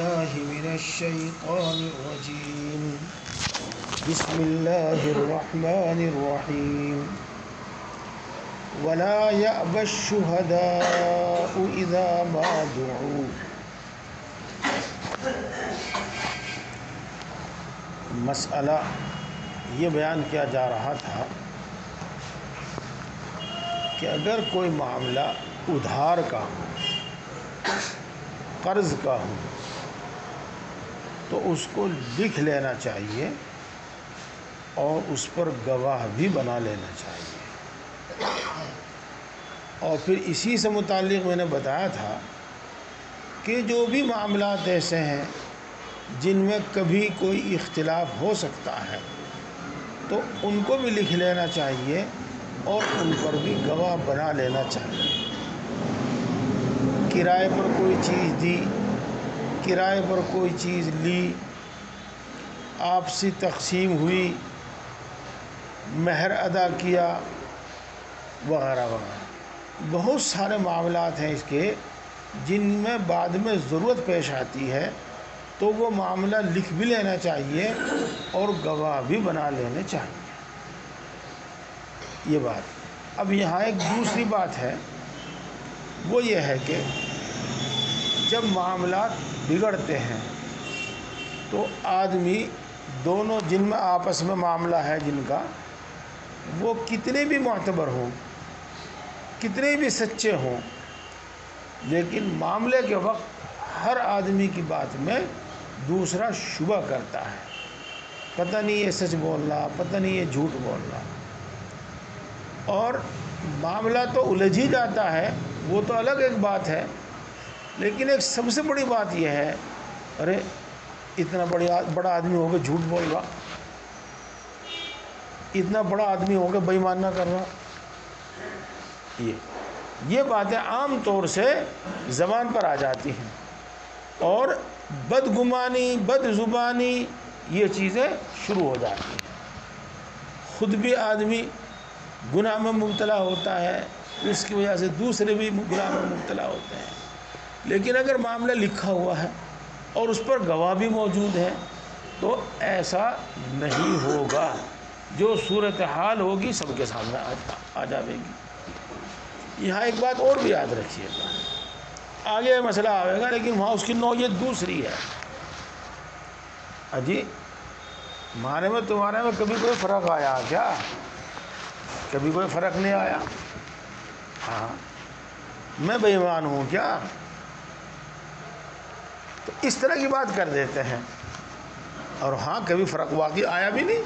بالله من الشيطان الرجيم بسم الله الرحمن الرحيم ولا يأبى الشهداء إذا ما دعوا مسئلہ یہ بیان کیا جا رہا تھا کہ اگر کوئی معاملہ ادھار کا ہو، قرض کا ہو، تو اس کو لکھ لینا چاہیے اور اس پر گواہ بھی بنا لینا چاہیے۔ اور پھر اسی سے متعلق میں نے بتایا تھا کہ جو بھی معاملات ایسے ہیں جن میں کبھی کوئی اختلاف ہو سکتا ہے تو ان کو بھی لکھ لینا چاہیے اور ان پر بھی گواہ بنا لینا چاہیے۔ کرائے پر کوئی چیز دی، کرائے پر کوئی چیز لی، آپسی تقسیم ہوئی، مہر ادا کیا، وغیرہ وغیرہ، بہت سارے معاملات ہیں اس کے جن میں بعد میں ضرورت پیش آتی ہے تو وہ معاملہ لکھ بھی لینا چاہیے اور گواہ بھی بنا لینے چاہیے۔ یہ بات۔ اب یہاں ایک دوسری بات ہے، وہ یہ ہے کہ جب معاملات بگڑتے ہیں تو آدمی دونوں جن میں آپس میں معاملہ ہے جن کا، وہ کتنے بھی معتبر ہوں، کتنے بھی سچے ہوں، لیکن معاملے کے وقت ہر آدمی کی بات میں دوسرا شبہ کرتا ہے، پتہ نہیں یہ سچ بول رہا، پتہ نہیں یہ جھوٹ بول رہا، اور معاملہ تو الجھ ہی جاتا ہے، وہ تو الگ ایک بات ہے، لیکن ایک سب سے بڑی بات یہ ہے، ارے اتنا بڑا آدمی ہو کے جھوٹ بول رہا، اتنا بڑا آدمی ہو کے بے ایمان نہ کر رہا۔ یہ باتیں عام طور سے زبان پر آ جاتی ہیں، اور بدگمانی، بد زبانی، یہ چیزیں شروع ہو جاتی ہیں۔ خود بھی آدمی گناہ میں مبتلا ہوتا ہے، اس کی وجہ سے دوسرے بھی گناہ میں مبتلا ہوتے ہیں، لیکن اگر معاملہ لکھا ہوا ہے اور اس پر گواہ بھی موجود ہے تو ایسا نہیں ہوگا، جو صورتحال ہوگی سب کے سامنے آ جائے گی۔ یہاں ایک بات اور بھی یاد رکھیے گا، آگے مسئلہ آئے گا لیکن وہاں اس کی نوعیت دوسری ہے۔ اجی ہمارے میں تمہارے میں کبھی کوئی فرق آیا کیا؟ کبھی کوئی فرق نہیں آیا؟ ہاں، میں بے ایمان ہوں کیا؟ تو اس طرح کی بات کر دیتے ہیں، اور ہاں کبھی فرق واقعی آیا بھی نہیں،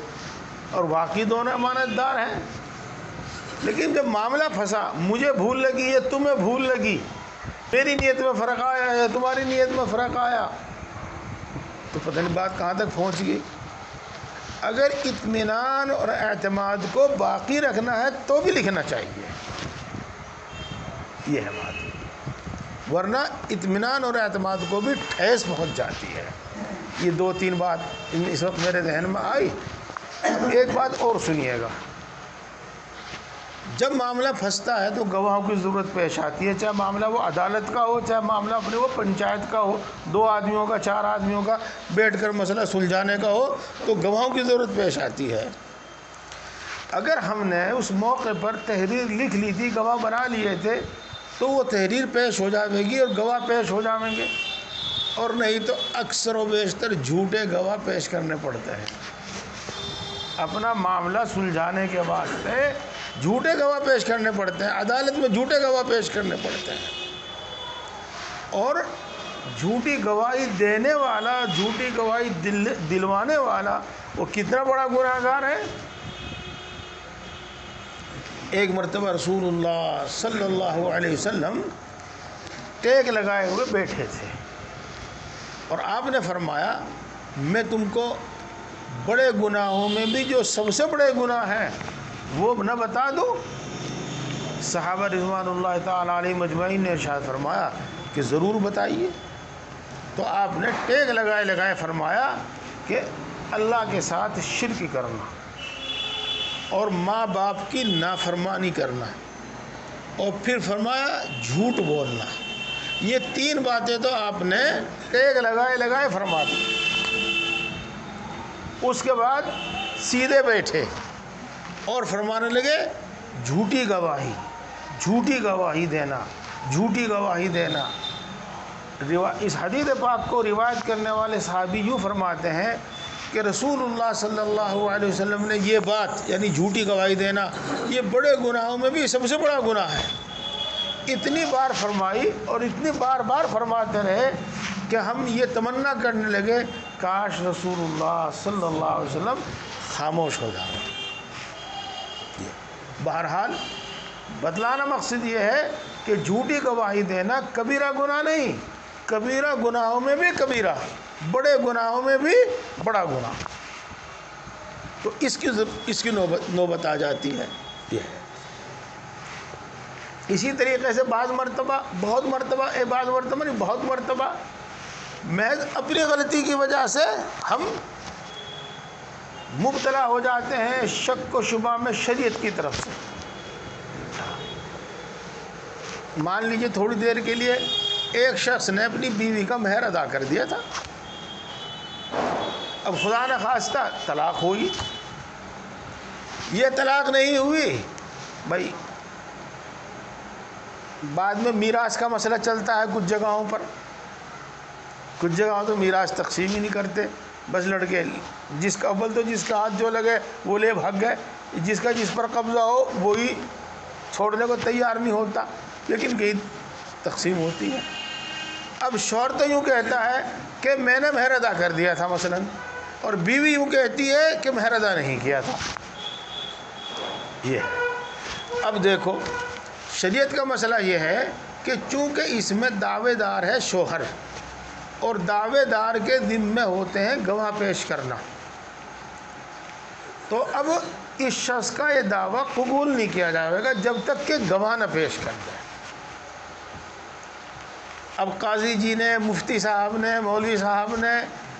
اور واقعی دونوں امانت دار ہیں، لیکن جب معاملہ پھنسا، مجھے بھول لگی یا تمہیں بھول لگی، میری نیت میں فرق آیا یا تمہاری نیت میں فرق آیا، تو پتہ نہیں بات کہاں تک پہنچ گئی۔ اگر اطمینان اور اعتماد کو باقی رکھنا ہے تو بھی لکھنا چاہیے، یہ ہے بات، ورنہ اطمینان اور اعتماد کو بھی ٹھیس پہنچ جاتی ہے۔ یہ دو تین بات اس وقت میرے ذہن میں آئی۔ ایک بات اور سنیے گا، جب معاملہ پھنستا ہے تو گواہوں کی ضرورت پیش آتی ہے، چاہے معاملہ وہ عدالت کا ہو، چاہے معاملہ اپنے وہ پنچایت کا ہو، 2 آدمیوں کا، 4 آدمیوں کا بیٹھ کر مسئلہ سلجھانے کا ہو، تو گواہوں کی ضرورت پیش آتی ہے۔ اگر ہم نے اس موقع پر تحریر لکھ لی تھی، گواہ بنا لیے تھے، تو وہ تحریر پیش ہو جائے گی اور گواہ پیش ہو جائیں گے، اور نہیں تو اکثر و بیشتر جھوٹے گواہ پیش کرنے پڑتے ہیں۔ اپنا معاملہ سلجھانے کے واسطے جھوٹے گواہ پیش کرنے پڑتے ہیں، عدالت میں جھوٹے گواہ پیش کرنے پڑتے ہیں، اور جھوٹی گواہی دینے والا، جھوٹی گواہی دلوانے والا وہ کتنا بڑا گناہ گار ہے۔ ایک مرتبہ رسول اللہ صلی اللہ علیہ وسلم ٹیک لگائے ہوئے بیٹھے تھے، اور آپ نے فرمایا میں تم کو بڑے گناہوں میں بھی جو سب سے بڑے گناہ ہیں وہ نہ بتا دوں؟ صحابہ رضوان اللہ تعالیٰ علیہ مجمعین نے ارشاد فرمایا کہ ضرور بتائیے۔ تو آپ نے ٹیک لگائے فرمایا کہ اللہ کے ساتھ شرک کرنا، اور ماں باپ کی نافرمانی کرنا، اور پھر فرمایا جھوٹ بولنا، یہ 3 باتیں تو آپ نے ٹیک لگائے فرما دی۔ اس کے بعد سیدھے بیٹھے اور فرمانے لگے جھوٹی گواہی دینا۔ اس حدیث پاک کو روایت کرنے والے صحابی یوں فرماتے ہیں کہ رسول اللہ صلی اللہ علیہ وسلم نے یہ بات یعنی جھوٹی گواہی دینا یہ بڑے گناہوں میں بھی سب سے بڑا گناہ ہے، اتنی بار فرمائی اور اتنی بار فرماتے رہے کہ ہم یہ تمنا کرنے لگے کاش رسول اللہ صلی اللہ علیہ وسلم خاموش ہو جائے۔ بہرحال بتلانا مقصد یہ ہے کہ جھوٹی گواہی دینا کبیرہ گناہ نہیں، کبیرہ گناہوں میں بھی کبیرہ، بڑے گناہوں میں بھی بڑا گناہ، تو اس کی نوبت آ جاتی ہے۔ یہ ہے اسی طریقے سے بعض مرتبہ محض اپنی غلطی کی وجہ سے ہم مبتلا ہو جاتے ہیں شک و شبہ میں شریعت کی طرف سے۔ مان لیجئے تھوڑی دیر کے لیے ایک شخص نے اپنی بیوی کا مہر ادا کر دیا تھا، اب خدا نہ خواستہ طلاق ہوئی، یہ طلاق نہیں ہوئی بھائی، بعد میں میراث کا مسئلہ چلتا ہے کچھ جگہوں پر، کچھ جگہوں تو میراث تقسیم ہی نہیں کرتے، بس لڑکے جس کا ہاتھ جو لگے وہ لے بھاگ گئے، جس پر قبضہ ہو وہی چھوڑنے کو تیار نہیں ہوتا، لیکن کہیں تقسیم ہوتی ہے۔ اب شوہر تو یوں کہتا ہے کہ میں نے مہر ادا کر دیا تھا مثلا، اور بیوی یوں کہتی ہے کہ مہر ادا نہیں کیا تھا۔ یہ ہے اب دیکھو شریعت کا مسئلہ یہ ہے کہ چونکہ اس میں دعوے دار ہے شوہر، اور دعوے دار کے ذمہ ہوتے ہیں گواہ پیش کرنا، تو اب اس شخص کا یہ دعویٰ قبول نہیں کیا جائے گا جب تک کہ گواہ نہ پیش کر دے۔ اب قاضی جی نے، مفتی صاحب نے، مولوی صاحب نے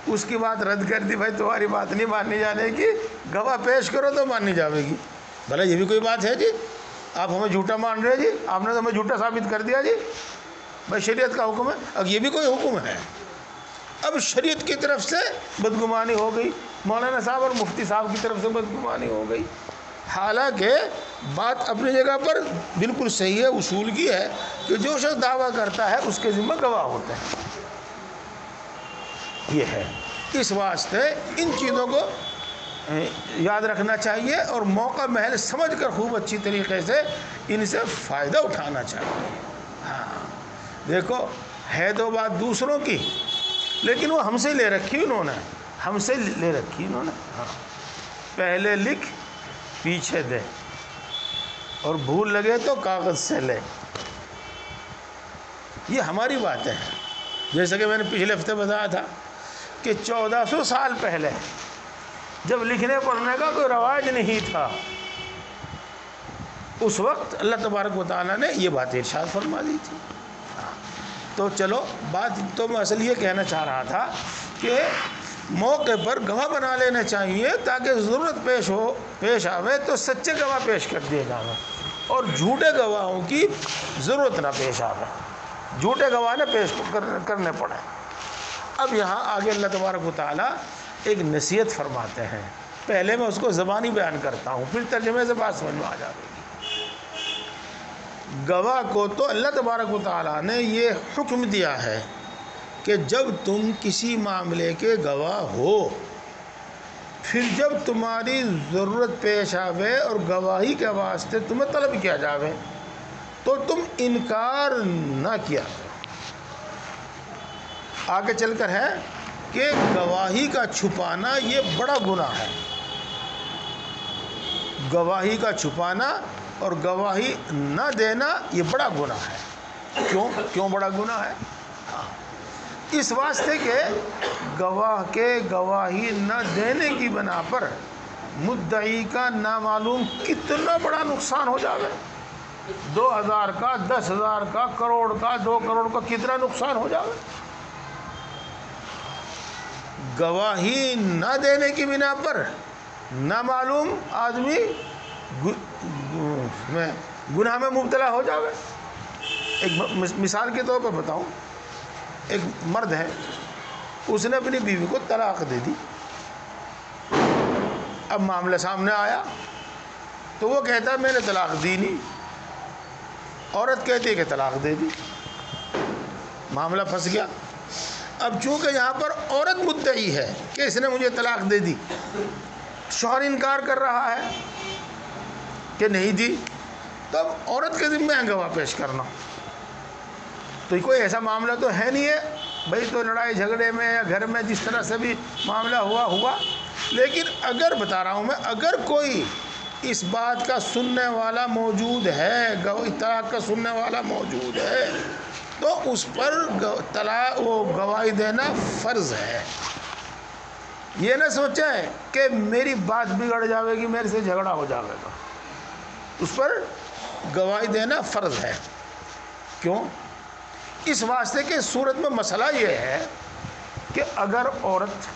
اس کی بات رد کر دی، بھائی تمہاری بات نہیں ماننی جانے گی، گواہ پیش کرو تو ماننی جائے گی۔ بھلا یہ بھی کوئی بات ہے جی؟ آپ ہمیں جھوٹا مان رہے جی، آپ نے تو ہمیں جھوٹا ثابت کر دیا جی، بھائی شریعت کا حکم ہے، اب یہ بھی کوئی حکم ہے؟ اب شریعت کی طرف سے بدگمانی ہو گئی، مولانا صاحب اور مفتی صاحب کی طرف سے بدگمانی ہو گئی، حالانکہ بات اپنی جگہ پر بالکل صحیح ہے، اصول کی ہے کہ جو شخص دعویٰ کرتا ہے اس کے ذمہ گواہ ہوتے ہیں۔ یہ ہے، اس واسطے ان چیزوں کو یاد رکھنا چاہیے اور موقع محل سمجھ کر خوب اچھی طریقے سے ان سے فائدہ اٹھانا چاہیے۔ ہاں دیکھو ہے تو بات دوسروں کی، لیکن وہ ہم سے لے رکھی انہوں نے، ہاں پہلے لکھ پیچھے دے اور بھول لگے تو کاغذ سے لے، یہ ہماری باتیں ہیں۔ جیسا کہ میں نے پچھلے ہفتے بتایا تھا کہ 1400 سال پہلے جب لکھنے پڑھنے کا کوئی رواج نہیں تھا، اس وقت اللہ تبارک و تعالیٰ نے یہ بات ارشاد فرما دی تھی۔ تو چلو بات تو میں اصل یہ کہنا چاہ رہا تھا کہ موقع پر گواہ بنا لینے چاہیے تاکہ ضرورت پیش آوے تو سچے گواہ پیش کر دیے جائیں اور جھوٹے گواہوں کی ضرورت نہ پیش آوے، جھوٹے گواہ نہ پیش کرنے پڑے۔ اب یہاں آگے اللہ تبارک و تعالیٰ ایک نصیحت فرماتے ہیں، پہلے میں اس کو زبانی بیان کرتا ہوں پھر ترجمے سے بات سمجھ میں آ جائے گی۔ گواہ کو تو اللہ تبارک و تعالیٰ نے یہ حکم دیا ہے کہ جب تم کسی معاملے کے گواہ ہو، پھر جب تمہاری ضرورت پیش آوے اور گواہی کے واسطے تمہیں طلب کیا جاوے تو تم انکار نہ کیا کرو۔ آگے چل کر ہے کہ گواہی کا چھپانا یہ بڑا گناہ ہے، گواہی کا چھپانا اور گواہی نہ دینا یہ بڑا گناہ ہے۔ کیوں بڑا گناہ ہے؟ اس واسطے کہ گواہ کے گواہی نہ دینے کی بنا پر مدعی کا نامعلوم کتنا بڑا نقصان ہو جاوے، 2000 کا، 10,000 کا، کروڑ کا، 2 کروڑ کا کتنا نقصان ہو جاوے۔ گواہی نہ دینے کی بنا پر نامعلوم آدمی گناہ میں مبتلا ہو جاوے۔ ایک مثال کے طور پر بتاؤں، ایک مرد ہے، اس نے اپنی بیوی کو طلاق دے دی. اب معاملہ سامنے آیا تو وہ کہتا ہے میں نے طلاق دی نہیں، عورت کہتی ہے کہ طلاق دے دی، معاملہ پھنس گیا. اب چونکہ یہاں پر عورت مدعی ہے کہ اس نے مجھے طلاق دے دی، شوہر انکار کر رہا ہے کہ نہیں دی، تو اب عورت کے ذمہ ہے گواہ پیش کرنا. تو کوئی ایسا معاملہ تو ہے نہیں ہے بھائی، تو لڑائی جھگڑے میں یا گھر میں جس طرح سے بھی معاملہ ہوا. لیکن اگر بتا رہا ہوں میں، اگر کوئی اس بات کا سننے والا موجود ہے، طلاق کا سننے والا موجود ہے، تو اس پر طلاق وہ گواہی دینا فرض ہے. یہ نہ سوچیں کہ میری بات بگڑ جاوے گی، میرے سے جھگڑا ہو جاوے گا. اس پر گواہی دینا فرض ہے. کیوں؟ اس واسطے کہ صورت میں مسئلہ یہ ہے کہ اگر عورت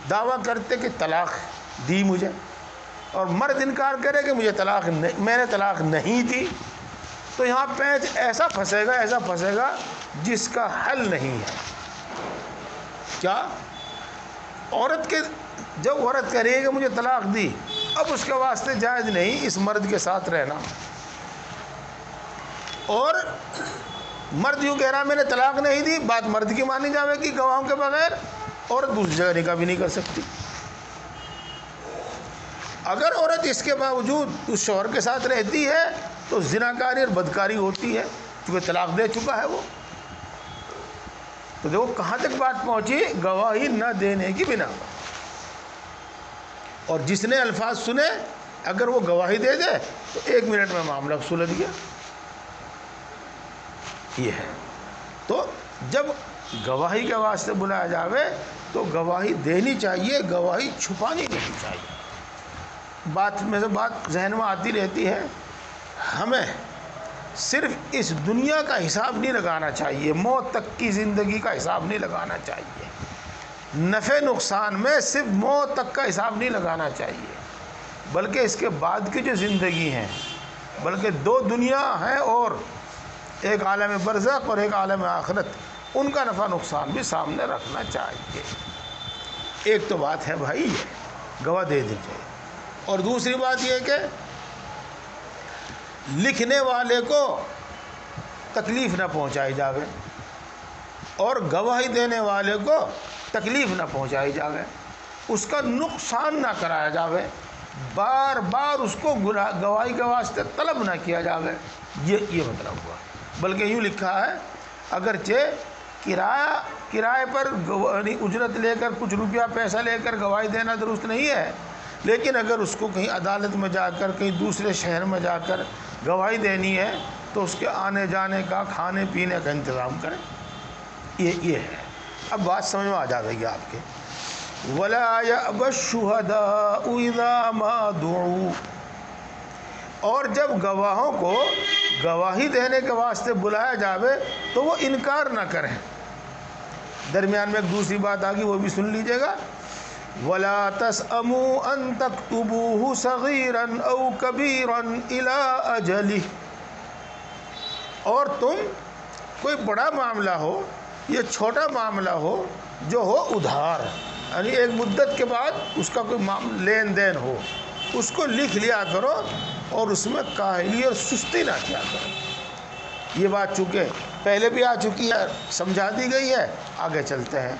دعویٰ کرتے کہ طلاق دی مجھے، اور مرد انکار کرے کہ میں نے طلاق نہیں دی، تو یہاں پیچ ایسا پھنسے گا جس کا حل نہیں ہے. کیا؟ جب عورت کہہ رہی ہے کہ مجھے طلاق دی، اب اس کے واسطے جائز نہیں اس مرد کے ساتھ رہنا. اور مرد یوں کہہ رہا میں نے طلاق نہیں دی، بات مرد کی مانی جاوے گی گواہوں کے بغیر، عورت دوسری جگہ نکاح بھی نہیں کر سکتی. اگر عورت اس کے باوجود اس شوہر کے ساتھ رہتی ہے تو زناکاری اور بدکاری ہوتی ہے، کیونکہ طلاق دے چکا ہے وہ. تو دیکھو کہاں تک بات پہنچی، گواہی نہ دینے کی بنا پر. اور جس نے الفاظ سنے اگر وہ گواہی دے دے تو 1 منٹ میں معاملہ سلجھ گیا. یہ ہے. تو جب گواہی کے واسطے بلایا جاوے تو گواہی دینی چاہیے، گواہی چھپانی نہیں چاہیے. بات میں سے بات ذہن میں آتی رہتی ہے، ہمیں صرف اس دنیا کا حساب نہیں لگانا چاہیے، موت تک کی زندگی کا حساب نہیں لگانا چاہیے. نفع نقصان میں صرف موت تک کا حساب نہیں لگانا چاہیے، بلکہ اس کے بعد کی جو زندگی ہیں، بلکہ 2 دنیا ہیں، اور ایک عالم برزخ اور ایک عالم آخرت، ان کا نفع نقصان بھی سامنے رکھنا چاہیے. ایک تو بات ہے بھائی یہ گواہ دے دینی چاہیے. اور دوسری بات یہ کہ لکھنے والے کو تکلیف نہ پہنچائی جاوے اور گواہی دینے والے کو تکلیف نہ پہنچائی جاوے، اس کا نقصان نہ کرایا جاوے، بار بار اس کو گواہی کے واسطے طلب نہ کیا جاوے. یہ مطلب ہوا. بلکہ یوں لکھا ہے اگرچہ کرائے پر اجرت لے کر کچھ روپیہ پیسہ لے کر گواہی دینا درست نہیں ہے، لیکن اگر اس کو کہیں عدالت میں جا کر کہیں دوسرے شہر میں جا کر گواہی دینی ہے تو اس کے آنے جانے کا، کھانے پینے کا انتظام کریں. یہ ہے. اب بات سمجھ میں آ جائے گی آپ کے. وَلَا يَأْبَ الشُّهَدَاءُ إِذَا مَا دُعُوا، اور جب گواہوں کو گواہی دینے کے واسطے بلایا جاوے تو وہ انکار نہ کریں. درمیان میں ایک دوسری بات آگی، وہ بھی سن لیجئے گا. وَلَا تَسْأَمُوا أَن تَكْتُبُوهُ صَغِيرًا أَوْ كَبِيرًا إِلَىٰ أَجَلِهِ، اور تم کوئی بڑا معاملہ ہو یا چھوٹا معاملہ ہو جو ہو ادھار، یعنی ایک مدت کے بعد اس کا کوئی لین دین ہو، اس کو لکھ لیا کرو اور اس میں کاہلی اور سستی نہ کیا کرو. یہ بات چونکہ پہلے بھی آ چکی ہے، سمجھا دی گئی ہے. آگے چلتے ہیں.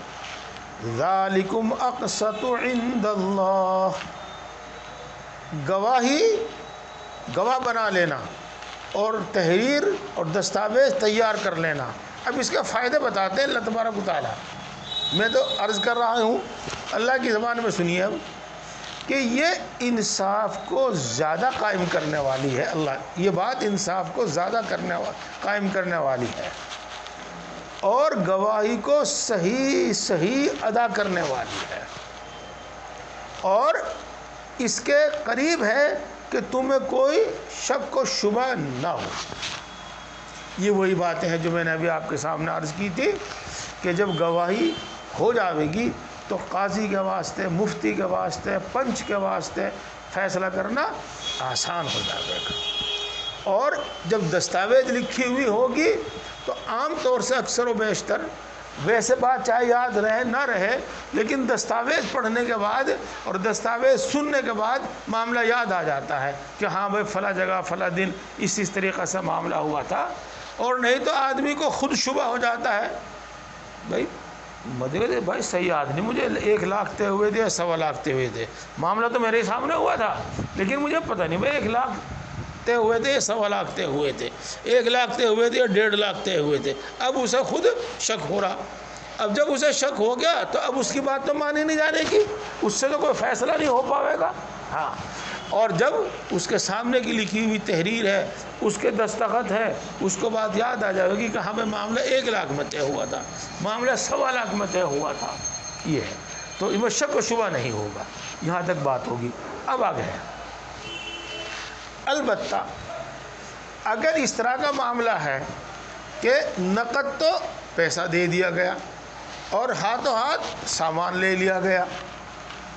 ذالکم اقسط عند اللہ، گواہ بنا لینا اور تحریر اور دستاویز تیار کر لینا. اب اس کے فائدے بتاتے ہیں اللہ تبارک و تعالیٰ. میں تو عرض کر رہا ہوں، اللہ کی زبان میں سنیے اب، کہ یہ انصاف کو زیادہ قائم کرنے والی ہے. اللہ یہ بات انصاف کو زیادہ قائم کرنے والی ہے، اور گواہی کو صحیح ادا کرنے والی ہے، اور اس کے قریب ہے کہ تمہیں کوئی شک و شبہ نہ ہو. یہ وہی باتیں ہیں جو میں نے ابھی آپ کے سامنے عرض کی تھی کہ جب گواہی ہو جاوے گی تو قاضی کے واسطے، مفتی کے واسطے، پنچ کے واسطے فیصلہ کرنا آسان ہو جائے گا. اور جب دستاویز لکھی ہوئی ہوگی تو عام طور سے اکثر و بیشتر ویسے بات چاہے یاد رہے نہ رہے، لیکن دستاویز پڑھنے کے بعد اور دستاویز سننے کے بعد معاملہ یاد آ جاتا ہے کہ ہاں بھائی فلاں جگہ فلاں دن اس طریقے سے معاملہ ہوا تھا. اور نہیں تو آدمی کو خود شبہ ہو جاتا ہے، بھائی صحیح آدمی مجھے 1 لاکھ تے ہوئے تھے یا 1.25 لاکھ تے ہوئے تھے، معاملہ تو میرے سامنے ہوا تھا لیکن مجھے پتہ نہیں بھائی 1 لاکھ تے ہوئے تھے یا 1.25 لاکھ تے ہوئے تھے، 1 لاکھ تے ہوئے تھے یا 1.5 لاکھ تے ہوئے تھے. اب اسے خود شک ہو رہا. اب جب اسے شک ہو گیا تو اب اس کی بات تو مانی نہیں جانے کی، اس سے تو کوئی فیصلہ نہیں ہو پاوے گا. ہاں، اور جب اس کے سامنے کی لکھی ہوئی تحریر ہے، اس کے دستخط ہے، اس کو بات یاد آ جائے گی کہ ہمیں معاملہ 1 لاکھ میں طے ہوا تھا، معاملہ 1.25 لاکھ میں طے ہوا تھا. یہ ہے تو اس میں شک و شبہ نہیں ہوگا. یہاں تک بات ہوگی. اب آگے ہے، البتہ اگر اس طرح کا معاملہ ہے کہ نقد تو پیسہ دے دیا گیا اور ہاتھوں ہاتھ سامان لے لیا گیا،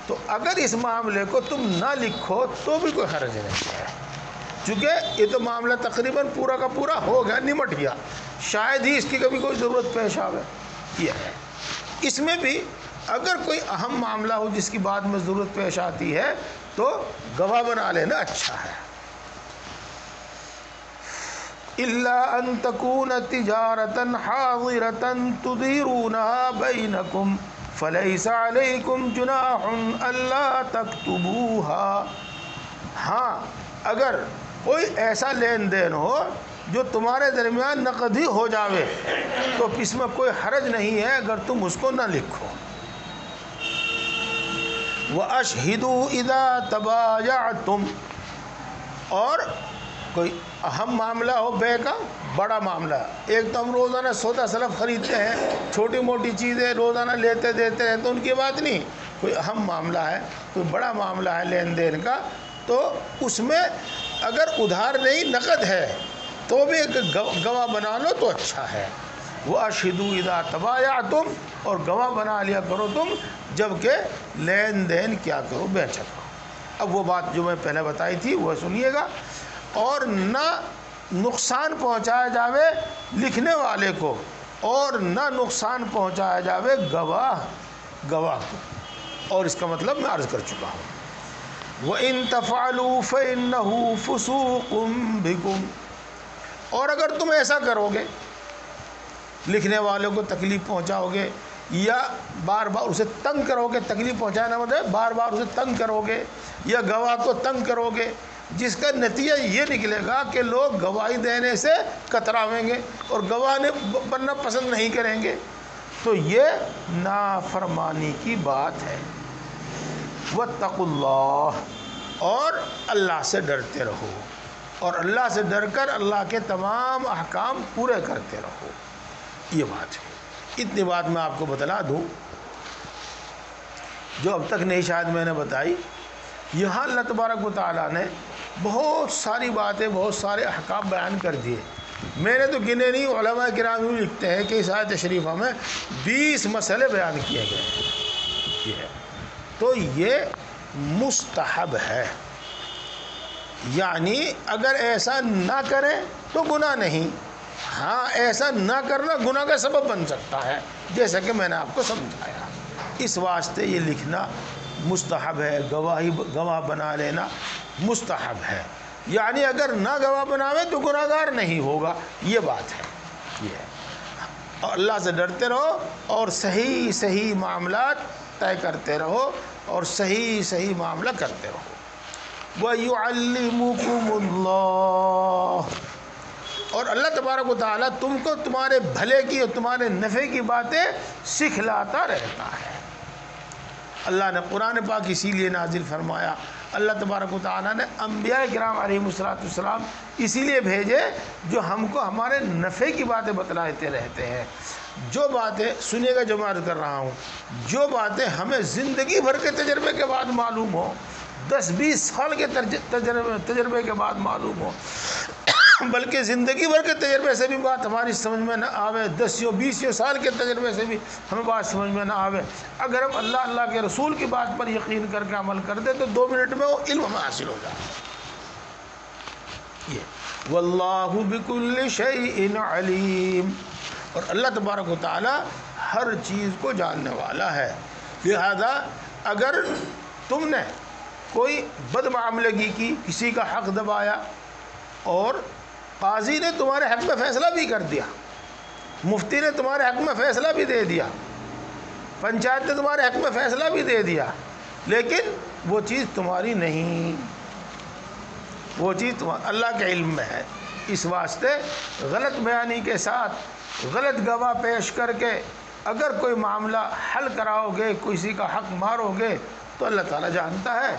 تو اگر اس معاملے کو تم نہ لکھو تو بھی کوئی حرج نہیں ہے، چونکہ یہ تو معاملہ تقریباً پورا کا پورا ہو گیا، نمٹ گیا، شاید ہی اس کی کبھی کوئی ضرورت پیش آوے. یہ ہے. اس میں بھی اگر کوئی اہم معاملہ ہو جس کی بعد میں ضرورت پیش آتی ہے تو گواہ بنا لینا اچھا ہے. إِلَّا أَن تَكُونَ تِجَارَةً حَاضِرَةً تُدِيرُونَهَا بَيْنَكُمْ فَلَيْسَ عَلَيْكُمْ جُنَاحٌ أَلَّا تَكْتُبُوهَا. ہاں، اگر کوئی ایسا لین دین ہو جو تمہارے درمیان نقد ہی ہو جاوے تو اس میں کوئی حرج نہیں ہے اگر تم اس کو نہ لکھو. وَأَشْهِدُوا إِذَا تَبَايَعْتُمْ. اور کوئی اہم معاملہ ہو، بے کا بڑا معاملہ، ایک تو ہم روزانہ سودا سلف خریدتے ہیں، چھوٹی موٹی چیزیں روزانہ لیتے دیتے ہیں تو ان کی بات نہیں. کوئی اہم معاملہ ہے، کوئی بڑا معاملہ ہے لین دین کا، تو اس میں اگر ادھار نہیں نقد ہے تو بھی گواہ بنا لو تو اچھا ہے. وَأَشْهِدُوا إِذَا تَبَايَعْتُمْ. اور گواہ بنا لیا کرو تم جب کہ لین دین کیا کرو، بیچا کرو. اب وہ بات جو میں پہلے بتائی تھی وہ سنیے گا. اور نہ نقصان پہنچایا جاوے لکھنے والے کو اور نہ نقصان پہنچایا جاوے گواہ کو. اور اس کا مطلب میں عرض کر چکا ہوں. وَإِن تَفْعَلُوا فَإِنَّهُ فُسُوقٌ بِكُمْ. اور اگر تم ایسا کرو گے، لکھنے والوں کو تکلیف پہنچاؤ گے یا بار بار اسے تنگ کرو گے، تکلیف پہنچانا مطلب بار بار اسے تنگ کرو گے یا گواہ کو تنگ کرو گے، جس کا نتیجہ یہ نکلے گا کہ لوگ گواہی دینے سے کتراویں گے اور گواہ بننا پسند نہیں کریں گے، تو یہ نافرمانی کی بات ہے. وَاتَّقُوا اللَّهَ. اور اللہ سے ڈرتے رہو، اور اللہ سے ڈر کر اللہ کے تمام احکام پورے کرتے رہو. یہ بات ہے. اتنی بات میں آپ کو بتلا دوں جو اب تک نہیں شاید میں نے بتائی. یہاں اللہ تبارک و تعالیٰ نے بہت ساری باتیں، بہت سارے احکام بیان کر دیے. میں نے تو گنے نہیں، علماء کرام یوں لکھتے ہیں کہ اس آیت شریفہ میں 20 مسئلے بیان کیے گئے ہیں. یہ ہے تو یہ مستحب ہے، یعنی اگر ایسا نہ کریں تو گناہ نہیں. ہاں، ایسا نہ کرنا گناہ کا سبب بن سکتا ہے، جیسا کہ میں نے آپ کو سمجھایا. اس واسطے یہ لکھنا مستحب ہے، گواہ بنا لینا مستحب ہے. یعنی اگر نہ گواہ بناوے تو گناہ گار نہیں ہوگا. یہ بات ہے. یہ ہے. اور اللہ سے ڈرتے رہو اور صحیح معاملات طے کرتے رہو اور صحیح معاملہ کرتے رہو. وَيُعَلِّمُكُمُ اللَّهُ. اور اللہ تبارک و تعالیٰ تم کو تمہارے بھلے کی اور تمہارے نفع کی باتیں سکھلاتا رہتا ہے. اللہ نے قرآن پاک اسی لیے نازل فرمایا. اللہ تبارک و تعالیٰ نے انبیاء کرام علیہم السلام اسی لیے بھیجے جو ہم کو ہمارے نفع کی باتیں بتلاتے رہتے ہیں. جو باتیں سنیے گا، جو میں عرض کر رہا ہوں، جو باتیں ہمیں زندگی بھر کے تجربے کے بعد معلوم ہو، 10-20 سال کے تجربے کے بعد معلوم ہو، بلکہ زندگی بھر کے تجربے سے بھی بات ہماری سمجھ میں نہ آوے، 10-20 سال کے تجربے سے بھی ہمیں بات سمجھ میں نہ آوے، اگر ہم اللہ کے رسول کی بات پر یقین کر کے عمل کر دیں تو 2 منٹ میں وہ علم ہمیں حاصل ہو جائے. یہ واللہ بکل شیء علیم، اور اللہ تبارک و تعالی ہر چیز کو جاننے والا ہے۔ لہذا اگر تم نے کوئی بد معاملگی کی، کسی کا حق دبایا، اور قاضی نے تمہارے حق میں فیصلہ بھی کر دیا، مفتی نے تمہارے حق میں فیصلہ بھی دے دیا، پنچایت نے تمہارے حق میں فیصلہ بھی دے دیا، لیکن وہ چیز تمہاری نہیں، وہ چیز اللہ کے علم میں ہے، اس واسطے غلط بیانی کے ساتھ غلط گواہ پیش کر کے اگر کوئی معاملہ حل کراؤ گے، کسی کا حق مارو گے، تو اللہ تعالیٰ جانتا ہے،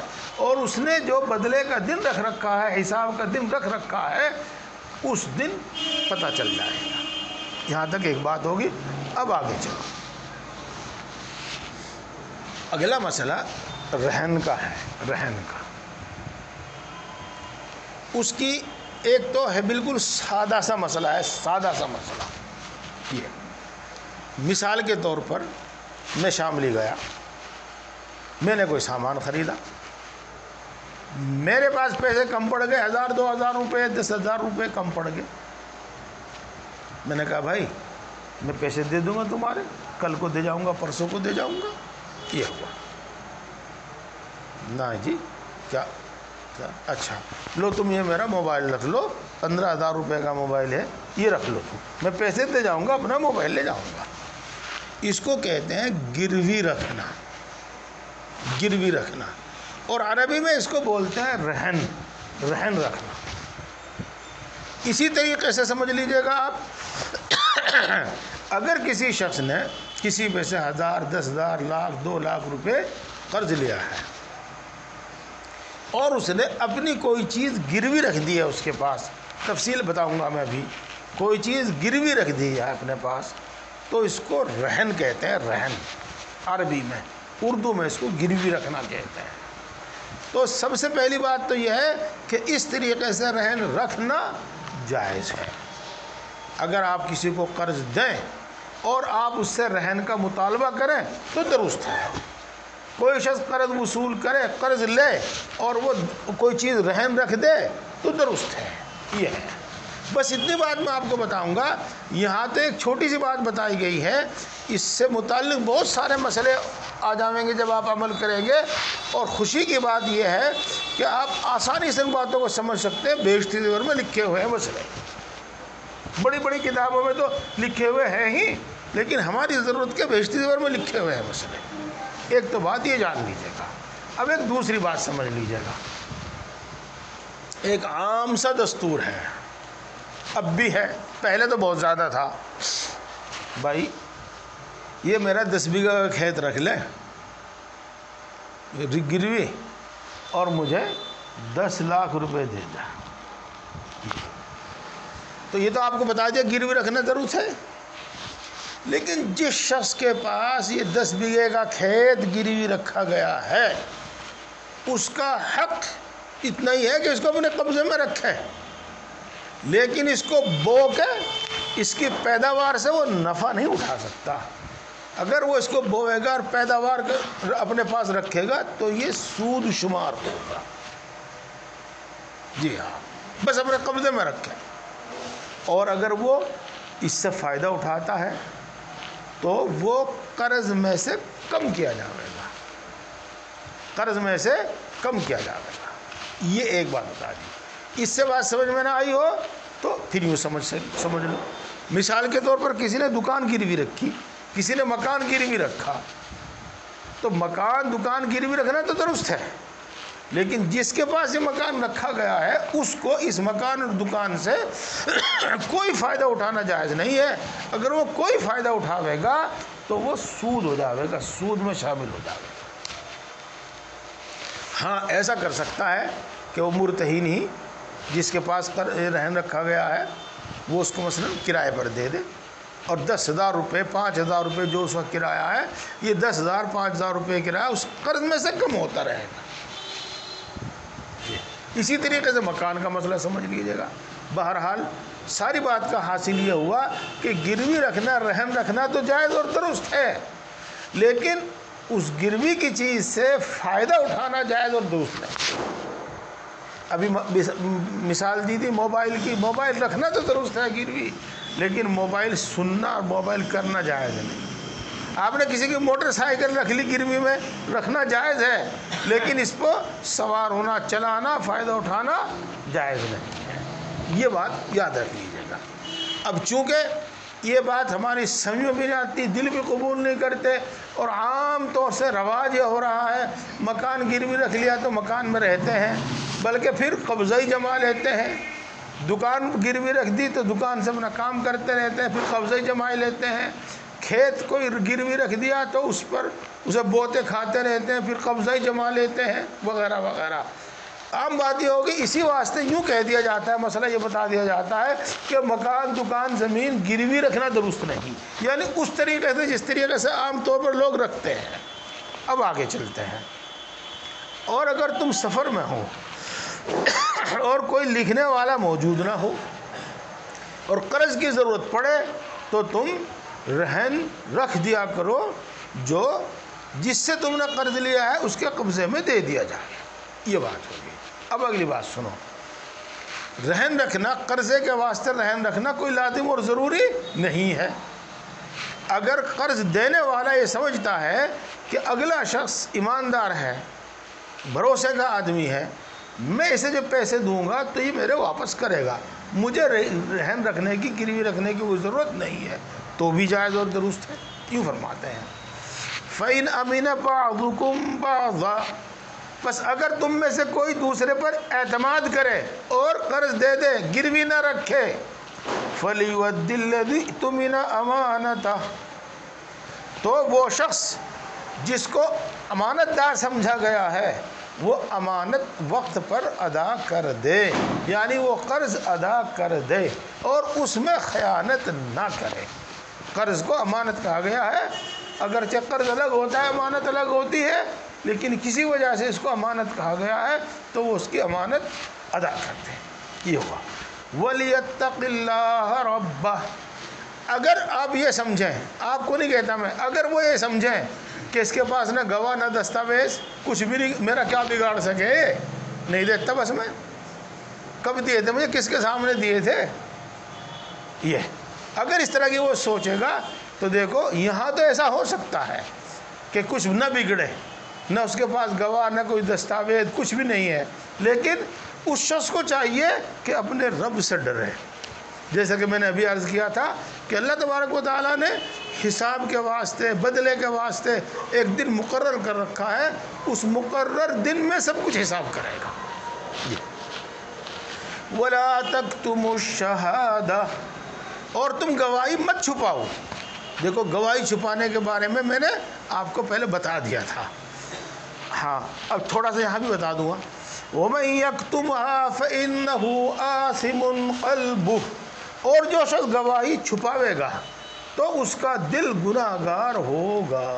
اور اس نے جو بدلے کا دن رکھ رکھا ہے، حساب کا دن رکھ رکھا ہے، اس دن پتہ چل جائے گا۔ یہاں تک ایک بات ہوگی۔ اب آگے چلو، اگلا مسئلہ رہن کا ہے، رہن کا۔ اس کی ایک تو ہے بالکل سادہ سا مسئلہ ہے، سادہ سا مسئلہ یہ، مثال کے طور پر میں شاملی گیا، میں نے کوئی سامان خریدا، میرے پاس پیسے کم پڑ گئے، 1000 2000 روپے، 10,000 روپے کم پڑ گئے۔ میں نے کہا بھائی میں پیسے دے دوں گا تمہارے، کل کو دے جاؤں گا، پرسوں کو دے جاؤں گا۔ یہ ہوا نا جی، کیا اچھا لو تم یہ میرا موبائل رکھ لو، 15,000 روپے کا موبائل ہے، یہ رکھ لو تم، میں پیسے دے جاؤں گا، اپنا موبائل لے جاؤں گا۔ اس کو کہتے ہیں گروی رکھنا، گروی رکھنا، اور عربی میں اس کو بولتے ہیں رہن، رہن رکھنا۔ اسی طریقے سے سمجھ لیجئے گا آپ، اگر کسی شخص نے کسی پہ سے 1000 10,000 لاکھ 2 لاکھ روپے قرض لیا ہے، اور اس نے اپنی کوئی چیز گروی رکھ دی ہے اس کے پاس، تفصیل بتاؤں گا میں ابھی، کوئی چیز گروی رکھ دی ہے اپنے پاس، تو اس کو رہن کہتے ہیں، رہن عربی میں، اردو میں اس کو گروی رکھنا کہتے ہیں۔ تو سب سے پہلی بات تو یہ ہے کہ اس طریقے سے رہن رکھنا جائز ہے۔ اگر آپ کسی کو قرض دیں اور آپ اس سے رہن کا مطالبہ کریں تو درست ہے۔ کوئی شخص قرض وصول کرے، قرض لے اور وہ کوئی چیز رہن رکھ دے تو درست ہے۔ یہ ہے، بس اتنی بات میں آپ کو بتاؤں گا۔ یہاں تو ایک چھوٹی سی بات بتائی گئی ہے، اس سے متعلق بہت سارے مسئلے آ جائیں گے جب آپ عمل کریں گے، اور خوشی کی بات یہ ہے کہ آپ آسانی سے ان باتوں کو سمجھ سکتے ہیں۔ بہشتی زیور میں لکھے ہوئے ہیں مسئلے، بڑی بڑی کتابوں میں تو لکھے ہوئے ہیں ہی، لیکن ہماری ضرورت کے بہشتی زیور میں لکھے ہوئے ہیں مسئلے۔ ایک تو بات یہ جان لیجیے گا۔ اب ایک دوسری بات سمجھ لیجیے گا، ایک عام سا دستور ہے، اب بھی ہے، پہلے تو بہت زیادہ تھا۔ بھائی یہ میرا 10 بیگھہ کا کھیت رکھ لے گروی، اور مجھے 10 لاکھ روپے دے دے، تو یہ تو آپ کو بتا دیا گروی رکھنا ضرورت ہے۔ لیکن جس شخص کے پاس یہ 10 بیگھے کا کھیت گروی رکھا گیا ہے، اس کا حق اتنا ہی ہے کہ اس کو اپنے قبضے میں رکھے، لیکن اس کو بو کے اس کی پیداوار سے وہ نفع نہیں اٹھا سکتا۔ اگر وہ اس کو بوئے گا اور پیداوار اپنے پاس رکھے گا تو یہ سود شمار ہوگا۔ جی ہاں، بس اپنے قبضے میں رکھے، اور اگر وہ اس سے فائدہ اٹھاتا ہے تو وہ قرض میں سے کم کیا جائے گا، قرض میں سے کم کیا جائے گا۔ یہ ایک بات بتا دی۔ اس سے بات سمجھ میں نہ آئی ہو تو پھر یوں سمجھ لو۔ مثال کے طور پر کسی نے دکان گروی رکھی، کسی نے مکان گروی رکھا، تو مکان دکان گروی رکھنا تو درست ہے، لیکن جس کے پاس یہ مکان رکھا گیا ہے اس کو اس مکان اور دکان سے کوئی فائدہ اٹھانا جائز نہیں ہے۔ اگر وہ کوئی فائدہ اٹھاوے گا تو وہ سود ہو جاوے گا، سود میں شامل ہو جاوے گا۔ ہاں ایسا کر سکتا ہے کہ وہ مرتہین ہی جس کے پاس رہن رکھا گیا ہے وہ اس کو مثلا کرائے پر دے دے، اور 10,000 روپے 5,000 روپے جو اس وقت کرایہ ہے، یہ 10,000 5,000 روپے کرایہ اس قرض میں سے کم ہوتا رہے گا۔ اسی طریقے سے مکان کا مسئلہ سمجھ لیجیے گا۔ بہرحال ساری بات کا حاصل یہ ہوا کہ گروی رکھنا، رہن رکھنا تو جائز اور درست ہے، لیکن اس گروی کی چیز سے فائدہ اٹھانا جائز اور درست نہیں۔ ابھی مثال دی تھی موبائل کی، موبائل رکھنا تو درست ہے گروی، لیکن موبائل سننا اور موبائل کرنا جائز نہیں۔ آپ نے کسی کی موٹر سائیکل رکھ لی گروی میں، رکھنا جائز ہے، لیکن اس کو سوار ہونا، چلانا، فائدہ اٹھانا جائز نہیں ہے۔ یہ بات یاد رکھ لیجیے گا۔ اب چونکہ یہ بات ہماری سمجھ میں بھی نہیں آتی، دل بھی قبول نہیں کرتے، اور عام طور سے رواج یہ ہو رہا ہے مکان گروی رکھ لیا تو مکان میں رہتے ہیں، بلکہ پھر قبضہ ہی جما لیتے ہیں۔ دکان گروی رکھ دی تو دکان سے اپنا کام کرتے رہتے ہیں، پھر قبضہ ہی جما لیتے ہیں۔ کھیت کو گروی رکھ دیا تو اس پر اسے بوتے کھاتے رہتے ہیں، پھر قبضہ ہی جما لیتے ہیں، وغیرہ وغیرہ۔ عام بات یہ ہوگی، اسی واسطے یوں کہہ دیا جاتا ہے، مسئلہ یہ بتا دیا جاتا ہے کہ مکان، دکان، زمین گروی رکھنا درست نہیں، یعنی اس طریقے سے جس طریقے سے عام طور پر لوگ رکھتے ہیں۔ اب آگے چلتے ہیں۔ اور اگر تم سفر میں ہو اور کوئی لکھنے والا موجود نہ ہو اور قرض کی ضرورت پڑے تو تم رہن رکھ دیا کرو، جو جس سے تم نے قرض لیا ہے اس کے قبضے میں دے دیا جائے۔ یہ بات ہوگی۔ اب اگلی بات سنو۔ رہن رکھنا، قرضے کے واسطے رہن رکھنا کوئی لازم اور ضروری نہیں ہے۔ اگر قرض دینے والا یہ سمجھتا ہے کہ اگلا شخص ایماندار ہے، بھروسے کا آدمی ہے، میں اسے جو پیسے دوں گا تو یہ میرے واپس کرے گا، مجھے رہن رکھنے کی، گروی رکھنے کی کوئی ضرورت نہیں ہے، تو بھی جائز اور درست ہے۔ یوں فرماتے ہیں فَإِنْ أَمِنَ بَعْضُكُمْ بَعْضًا، بس اگر تم میں سے کوئی دوسرے پر اعتماد کرے اور قرض دے دے، گروی نہ رکھے، فَلْيُؤَدِّ الَّذِي اؤْتُمِنَ أَمَانَتَهُ، تو وہ شخص جس کو امانت دار سمجھا گیا ہے وہ امانت وقت پر ادا کر دے، یعنی وہ قرض ادا کر دے اور اس میں خیانت نہ کرے۔ قرض کو امانت کہا گیا ہے، اگرچہ قرض الگ ہوتا ہے، امانت الگ ہوتی ہے، لیکن کسی وجہ سے اس کو امانت کہا گیا ہے تو وہ اس کی امانت ادا کرتے ہیں۔ یہ ہوا وَلْيَتَّقِ اللَّهَ رَبَّهُ، اگر آپ یہ سمجھیں، آپ کو نہیں کہتا میں، اگر وہ یہ سمجھیں کہ اس کے پاس نہ گواہ نہ دستاویز، کچھ بھی نہیں، میرا کیا بگاڑ سکے، نہیں دیتا بس میں، کب دیے تھے مجھے، کس کے سامنے دیے تھے، یہ اگر اس طرح کی وہ سوچے گا تو دیکھو یہاں تو ایسا ہو سکتا ہے کہ کچھ نہ بگڑے، نہ اس کے پاس گواہ نہ کوئی دستاویز، کچھ بھی نہیں ہے، لیکن اس شخص کو چاہیے کہ اپنے رب سے ڈرے۔ جیسا کہ میں نے ابھی عرض کیا تھا کہ اللہ تبارک و تعالیٰ نے حساب کے واسطے، بدلے کے واسطے ایک دن مقرر کر رکھا ہے، اس مقرر دن میں سب کچھ حساب کرے گا۔ وَلَا تَكْتُمُوا الشَّهَادَةَ، اور تم گواہی مت چھپاؤ۔ دیکھو گواہی چھپانے کے بارے میں نے آپ کو پہلے بتا دیا تھا، ہاں اب تھوڑا سا یہاں بھی بتا دوں گا۔ وَمَن يَكْتُمْهَا فَإِنَّهُ آثِمٌ قَلْبُهُ، اور جو شخص گواہی چھپاوے گا تو اس کا دل گناہ گار ہوگا۔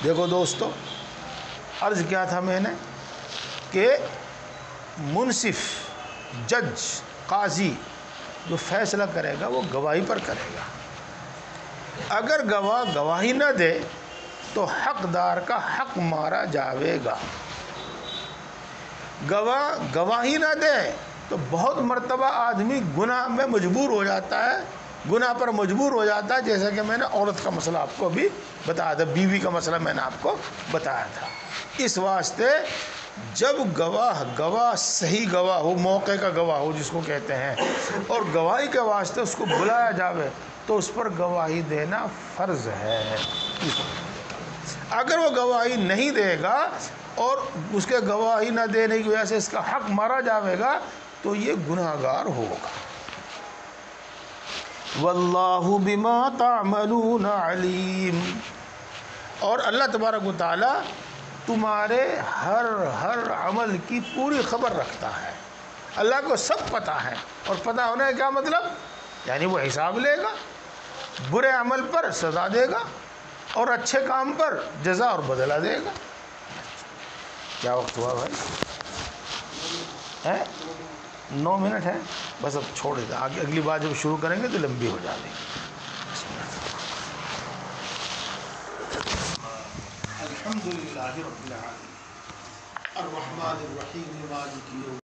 دیکھو دوستو، عرض کیا تھا میں نے کہ منصف، جج، قاضی جو فیصلہ کرے گا وہ گواہی پر کرے گا۔ اگر گواہ گواہی نہ دے تو حقدار کا حق مارا جاوے گا۔ گواہ گواہی نہ دے تو بہت مرتبہ آدمی گناہ میں مجبور ہو جاتا ہے، گناہ پر مجبور ہو جاتا ہے، جیسا کہ میں نے عورت کا مسئلہ آپ کو بھی بتایا تھا، بیوی کا مسئلہ میں نے آپ کو بتایا تھا۔ اس واسطے جب گواہ صحیح گواہ ہو، موقع کا گواہ ہو جس کو کہتے ہیں، اور گواہی کے واسطے اس کو بلایا جاوے تو اس پر گواہی دینا فرض ہے۔ اگر وہ گواہی نہیں دے گا اور اس کے گواہی نہ دینے کی وجہ سے اس کا حق مارا جاوے گا تو یہ گناہ گار ہوگا۔ واللہ بما تعملون علیم، اور اللہ تبارک و تعالی تمہارے ہر عمل کی پوری خبر رکھتا ہے۔ اللہ کو سب پتہ ہے، اور پتہ ہونے کا کیا مطلب، یعنی وہ حساب لے گا، برے عمل پر سزا دے گا اور اچھے کام پر جزا اور بدلہ دے گا۔ کیا وقت ہوا بھائی؟ 9 منٹ ہے، بس اب چھوڑ دیں، آگے اگلی بار جب شروع کریں گے تو لمبی ہو جائے گی۔ الحمدللہ رب العالمین۔ الرحمن الرحیم مالک یوم